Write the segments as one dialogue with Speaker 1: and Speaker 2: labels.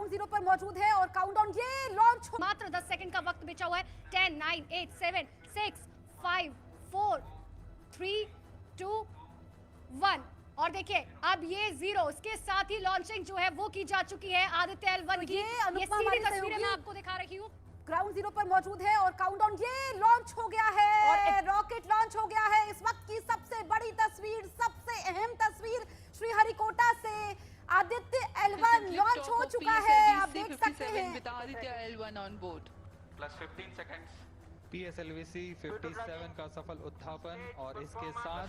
Speaker 1: Ground zero पर मौजूद है और काउंटडाउन ये लॉन्च
Speaker 2: मात्र 10 सेकंड का वक्त बचा हुआ है। 10, 9, 8, 7, 6, 5, 4, 3, 2, 1 और देखिए अब ये जीरो इसके साथ ही लॉन्चिंग जो है वो की जा चुकी है आदित्य एल1 की। ये सीधी तस्वीरें मैं आपको दिखा रही हूँ।
Speaker 1: ग्राउंड जीरो पर मौजूद है और काउंटडाउन ये लॉन्च हो गया है और रॉकेट लॉन्च हो गया है। इस वक्त की सबसे बड़ी तस्वीर, सबसे अहम तस्वीर श्रीहरिकोटा से आदित्य एल1 लॉन्च हो चुका है। आप देख सकते हैं
Speaker 3: Aditya L1 on board
Speaker 4: plus 15 seconds
Speaker 5: PSLV-C 57 का सफल उत्थापन और इसके साथ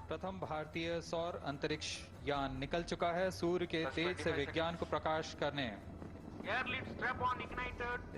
Speaker 5: प्रथम भारतीय सौर अंतरिक्ष यान निकल चुका है सूर्य के तेज से विज्ञान को प्रकाश करने।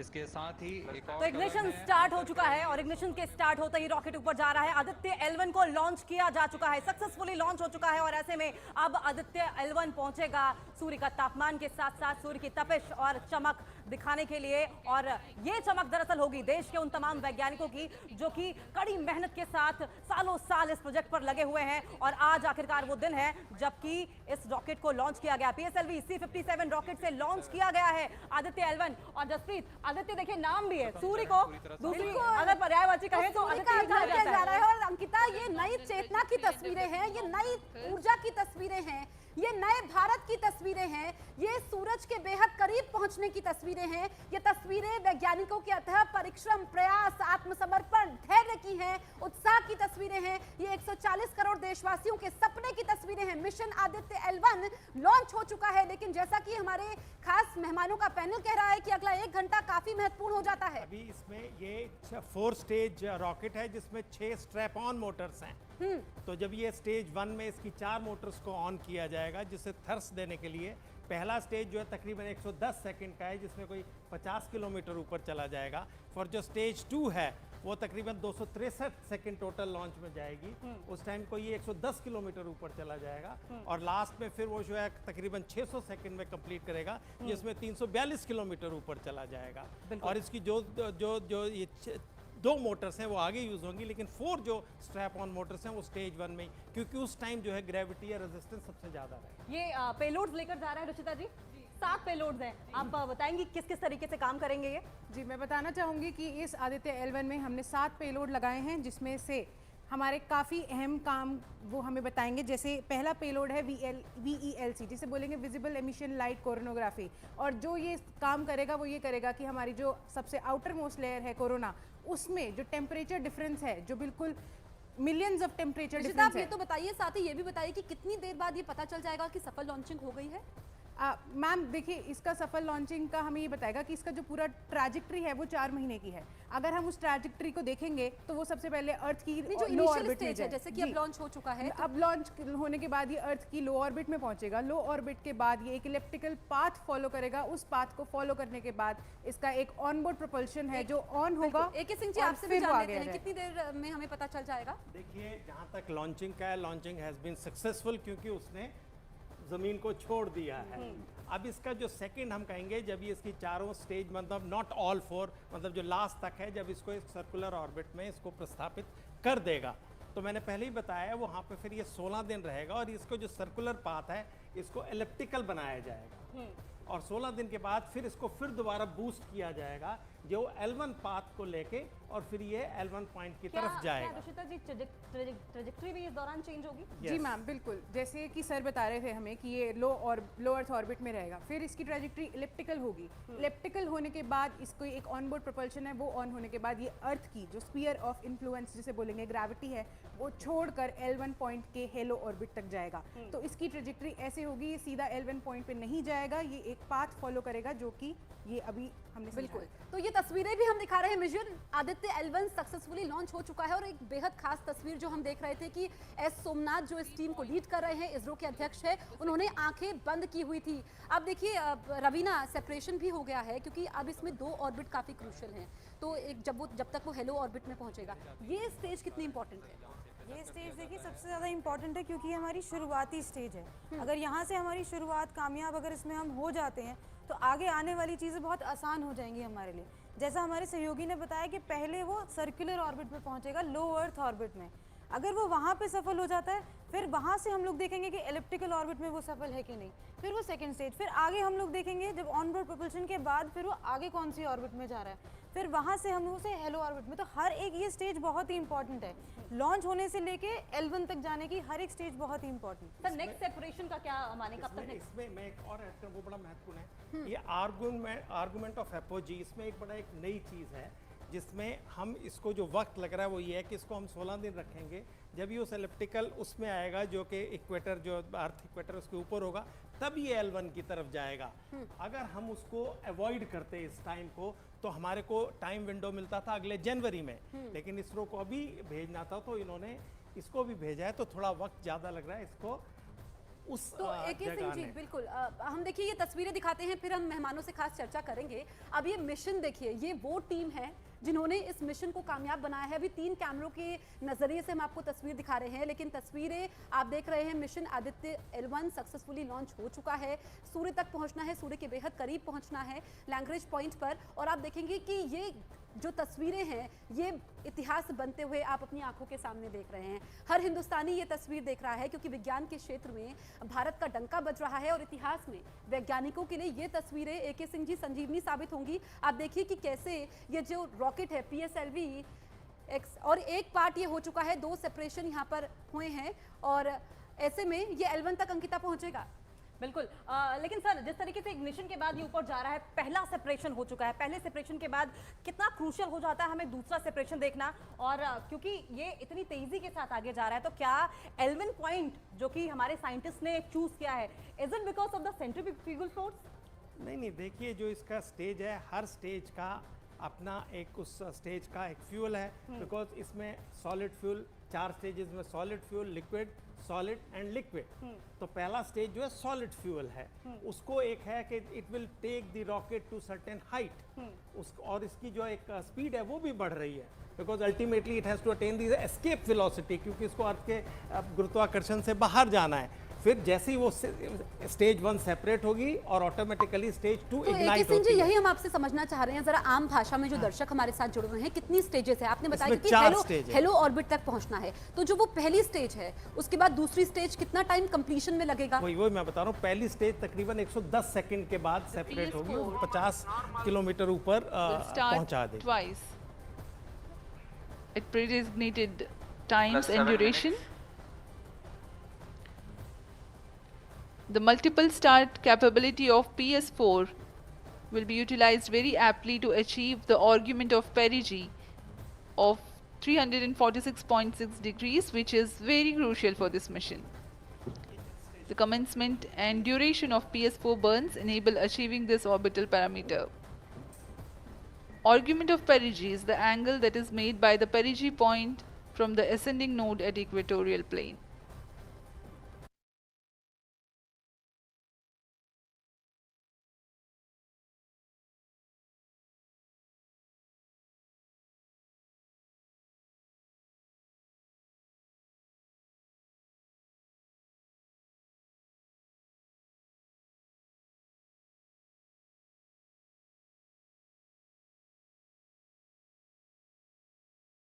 Speaker 5: इसके साथ ही एक और
Speaker 6: तो इग्निशन स्टार्ट हो चुका है और इग्निशन के स्टार्ट होते ही रॉकेट ऊपर जा रहा है। आदित्य एल1 को लॉन्च किया जा चुका है, सक्सेसफुली लॉन्च हो चुका है और ऐसे में अब आदित्य एल1 पहुंचेगा सूर्य का तापमान के साथ साथ सूर्य की तपिश और चमक दिखाने के लिए। और ये चमक दरअसल होगी देश के उन तमाम वैज्ञानिकों की जो कि कड़ी मेहनत के साथ सालों साल इस प्रोजेक्ट पर लगे हुए हैं और आज आखिरकार वो दिन है जबकि इस रॉकेट को लॉन्च किया गया। PSLV-C 57 रॉकेट से लॉन्च किया गया है आदित्य एल1। और जसप्रीत, आदित्य देखिए नाम भी है, सूर्य को दूसरी अगर पर्यायवाची कहें तो आदित्य
Speaker 1: जा रहा है। और अंकिता, ये नई चेतना की तस्वीरें हैं, ये नई ऊर्जा की तस्वीरें हैं, ये नए भारत की तस्वीरें हैं, ये सूरज के बेहद करीब पहुंचने की तस्वीरें हैं। ये तस्वीरें वैज्ञानिकों के अथक परिश्रम, प्रयास, आत्मसमर्पण, धैर्य की हैं, उत्साह की तस्वीरें हैं। ये 140 करोड़ देशवासियों के सपने की तस्वीरें हैं। मिशन आदित्य एल1 लॉन्च हो चुका है, लेकिन जैसा कि हमारे खास मेहमानों का पैनल कह रहा है कि अगला 1 घंटा काफी महत्वपूर्ण हो जाता है।
Speaker 7: अभी इसमें ये 4 स्टेज रॉकेट है जिसमें 6 स्ट्रैप ऑन मोटर्स हैं। तो जब ये स्टेज 1 में इसकी 4 मोटर्स को ऑन किया जाएगा जिसे थर्स देने के लिए पहला स्टेज जो है तकरीबन 110 सेकंड का है जिसमें कोई 50 किलोमीटर ऊपर चला जाएगा। और जो स्टेज 2 है वो तकरीबन 263 सेकंड टोटल लॉन्च में जाएगी। उस टाइम को ये 110 किलोमीटर ऊपर चला जाएगा और लास्ट में फिर वो जो है तकरीबन 600 सेकंड में कंप्लीट करेगा जिसमें 342 किलोमीटर ऊपर चला जाएगा। और इसकी जो ये 2 मोटर्स हैं वो आगे यूज होंगी, लेकिन 4 जो स्ट्रैप ऑन मोटर्स हैं वो स्टेज 1 में, क्योंकि उस टाइम जो है ग्रेविटी या रेजिस्टेंस सबसे ज्यादा है।
Speaker 6: ये पेलोड्स लेकर जा रहे हैं रुचिता जी, 7 पेलोड्स हैं। आप बताएंगी किस किस तरीके से काम करेंगे ये?
Speaker 8: जी, मैं बताना चाहूँगी कि इस आदित्य एल1 में हमने 7 पेलोड लगाए हैं जिसमें से हमारे काफ़ी अहम काम वो हमें बताएंगे। जैसे पहला पेलोड है VELC, जिसे बोलेंगे विजिबल एमिशन लाइट कोरोनोग्राफी। और जो ये काम करेगा वो ये करेगा कि हमारी जो सबसे आउटर मोस्ट लेयर है कोरोना, उसमें जो टेम्परेचर डिफरेंस है जो बिल्कुल मिलियंस ऑफ टेम्परेचर डिफरेंस है।
Speaker 1: ये तो बताइए, साथ ही ये भी बताइए कि कितनी देर बाद ये पता चल जाएगा कि सफल लॉन्चिंग हो गई है?
Speaker 8: मैम देखिए, इसका सफल लॉन्चिंग का हमें ये बताएगा कि इसका जो पूरा ट्रैजेक्टरी है वो 4 महीने की है। अगर हम उस ट्रैजेक्टरी को देखेंगे तो वो सबसे पहले अर्थ की लो ऑर्बिट में
Speaker 1: है, जैसे कि अब लॉन्च हो चुका है,
Speaker 8: अब लॉन्च होने के बाद ये अर्थ की लो ऑर्बिट में पहुंचेगा। लो ऑर्बिट के बाद ये एक इलेप्टिकल पाथ फॉलो करेगा। उस पाथ को फॉलो करने के बाद इसका एक ऑनबोर्ड प्रोपल्शन है जो ऑन होगा।
Speaker 1: AK सिंह जी, आपसे भी जान लेते हैं कितनी देर में हमें पता चल जाएगा?
Speaker 7: देखिए, जहाँ तक लॉन्चिंग का है, लॉन्चिंग हैज बीन सक्सेसफुल क्योंकि उसने जमीन को छोड़ दिया है। अब इसका जो सेकंड हम कहेंगे जब ये इसकी चारों स्टेज, मतलब नॉट ऑल 4, मतलब जो लास्ट तक है, जब इसको एक सर्कुलर ऑर्बिट में इसको प्रस्थापित कर देगा, तो मैंने पहले ही बताया वहाँ पे फिर ये 16 दिन रहेगा और इसको जो सर्कुलर पाथ है इसको एलिप्टिकल बनाया जाएगा और 16 दिन के बाद फिर इसको फिर दोबारा बूस्ट किया जाएगा जो L1 पाथ को लेके और फिर ये L1 पॉइंट की तरफ जाएगा।
Speaker 6: रुचिता जी, ट्रेजेक्टरी भी इस दौरान चेंज होगी?
Speaker 8: जी मैम, बिल्कुल। जैसे कि सर बता रहे थे हमें कि ये लो अर्थ ऑर्बिट में रहेगा, फिर इसकी ट्रेजेक्टरी इलिप्टिकल होगी। इलिप्टिकल होने के बाद इसको एक ऑनबोर्ड प्रोपल्शन है, वो ऑन होने के बाद ये अर्थ की जो स्फीयर ऑफ इन्फ्लुएंस जिसे बोलेंगे ग्रेविटी है, वो छोड़कर L1 पॉइंट के हेलो ऑर्बिट तक जाएगा। तो इसकी ट्रेजेक्टरी ऐसे होगी, ये सीधा L1 पॉइंट पे नहीं जाएगा, ये एक पाथ फॉलो करेगा जो कि ये अभी हमने
Speaker 1: बिल्कुल। तो ये तस्वीरें भी हम दिखा रहे हैं। Mission Aditya L1 successfully launch हो चुका है और एक बेहद खास तस्वीर जो हम देख रहे थे कि एस सोमनाथ जो इस टीम को लीड कर रहे हैं, इसरो के अध्यक्ष है, उन्होंने आंखें बंद की हुई थी। अब देखिए रवीना, सेपरेशन भी हो गया है क्योंकि अब इसमें 2 ऑर्बिट काफी क्रूशियल हैं। तो एक जब तक वो हेलो ऑर्बिट में पहुंचेगा, ये स्टेज कितनी इंपॉर्टेंट है?
Speaker 9: ये स्टेज देखिए सबसे ज़्यादा इम्पॉर्टेंट है क्योंकि ये हमारी शुरुआती स्टेज है। अगर यहाँ से हमारी शुरुआत कामयाब अगर इसमें हम हो जाते हैं तो आगे आने वाली चीज़ें बहुत आसान हो जाएंगी हमारे लिए। जैसा हमारे सहयोगी ने बताया कि पहले वो सर्कुलर ऑर्बिट पे पहुँचेगा, लो अर्थ ऑर्बिट में। अगर वो वहाँ पे सफल हो जाता है, फिर वहाँ से हम लोग देखेंगे कि एलिप्टिकल ऑर्बिट में वो सफल है कि नहीं, फिर वो सेकंड स्टेज, फिर आगे हम लोग देखेंगे जब ऑन बोर्ड प्रोपल्शन के बाद फिर वो आगे कौन सी ऑर्बिट में जा रहा है, फिर वहाँ से हम उसे हेलो ऑर्बिट में। तो हर एक ये स्टेज बहुत ही इंपॉर्टेंट है, लॉन्च होने से लेके L1 तक जाने की हर एक स्टेज बहुत ही इंपॉर्टेंट।
Speaker 6: सर नेक्स्ट सेपरेशन का क्या माने, कब तक next?
Speaker 7: इसमें मैं एक और ऐड करूं, वो बड़ा महत्वपूर्ण है। ये आर्गुमेंट ऑफ एपोजी, इसमें एक बड़ा एक नई चीज़ है जिसमें हम इसको जो वक्त लग रहा है वो ये है कि इसको हम 16 दिन रखेंगे। जब ये उस एलिप्टिकल उसमें आएगा जो कि इक्वेटर, जो अर्थ इक्वेटर उसके ऊपर होगा, तब ये L1 की तरफ जाएगा। अगर हम उसको अवॉइड करते इस टाइम को तो हमारे को टाइम विंडो मिलता था अगले जनवरी में, लेकिन इसरो को अभी भेजना था तो इन्होंने इसको भी भेजा है, तो थोड़ा वक्त ज़्यादा लग रहा है इसको उस
Speaker 1: तो AK सिंह जी, बिल्कुल हम देखिए ये तस्वीरें दिखाते हैं, फिर हम मेहमानों से खास चर्चा करेंगे। अब ये मिशन देखिए, ये वो टीम है जिन्होंने इस मिशन को कामयाब बनाया है। अभी 3 कैमरों के नजरिए से हम आपको तस्वीर दिखा रहे हैं, लेकिन तस्वीरें आप देख रहे हैं। Mission Aditya L1 successfully launch हो चुका है, सूर्य तक पहुंचना है, सूर्य के बेहद करीब पहुंचना है लैग्रेंज पॉइंट पर। और आप देखेंगे कि ये जो तस्वीरें हैं ये इतिहास बनते हुए आप अपनी आंखों के सामने देख रहे हैं। हर हिंदुस्तानी ये तस्वीर देख रहा है क्योंकि विज्ञान के क्षेत्र में भारत का डंका बज रहा है और इतिहास में वैज्ञानिकों के लिए ये तस्वीरें AK सिंह जी संजीवनी साबित होंगी। आप देखिए कि कैसे ये जो रॉकेट है PSLV X, और एक पार्ट ये हो चुका है, 2 सेपरेशन यहाँ पर हुए हैं और ऐसे में ये L1 तक अंकिता पहुंचेगा।
Speaker 6: बिल्कुल लेकिन सर जिस तरीके से इग्निशन के बाद ये ऊपर जा रहा है, पहला सेपरेशन हो चुका है, पहले सेपरेशन के बाद कितना क्रूशियल हो जाता है हमें दूसरा सेपरेशन देखना। और क्योंकि ये इतनी तेजी के साथ आगे जा रहा है, तो क्या L1 पॉइंट जो कि हमारे साइंटिस्ट ने चूज किया है, is it because of the centrifugal force?
Speaker 7: नहीं, देखिए जो इसका स्टेज है, हर स्टेज का अपना एक उस स्टेज का एक फ्यूल है, बिकॉज इसमें सॉलिड फ्यूल, 4 स्टेजेस में solid fuel, liquid, solid and liquid. तो पहला स्टेज जो है सॉलिड फ्यूल है, उसको एक है कि it will take the rocket to certain height, और इसकी जो एक स्पीड है वो भी बढ़ रही है, because ultimately it has to attain the escape velocity, क्योंकि इसको अर्थ के गुरुत्वाकर्षण से बाहर जाना है। फिर जैसे ही वो स्टेज 1 सेपरेट होगी और ऑटोमेटिकली स्टेज 2
Speaker 1: तो
Speaker 7: इग्नाइट
Speaker 1: सिंह जी,
Speaker 7: होती है।
Speaker 1: यही हम आपसे समझना चाह रहे हैं जरा आम भाषा में, जो दर्शक हमारे साथ जुड़ रहे हैं, कितनी स्टेजेस है? आपने बताया
Speaker 7: इसमें
Speaker 1: कि
Speaker 7: 4 स्टेज है।
Speaker 1: हेलो ऑर्बिट तक पहुंचना है, तो जो वो पहली स्टेज है उसके बाद दूसरी स्टेज कितना टाइम कंप्लीशन में लगेगा?
Speaker 7: वही मैं बता रहा हूँ, पहली स्टेज तकरीबन 110 सेकंड के बाद सेपरेट होगी और 50 किलोमीटर ऊपर पहुंचा देगी।
Speaker 3: Twice. At predesignated times
Speaker 4: Plus
Speaker 3: and
Speaker 4: 7
Speaker 3: duration.
Speaker 4: minutes.
Speaker 3: The multiple start capability of PS4 will be utilized very aptly to achieve the argument of perigee of 346.6 degrees, which is very crucial for this mission. The commencement and duration of PS4 burns enable achieving this orbital parameter. Argument of perigee is the angle that is made by the perigee point from the ascending node at equatorial plane.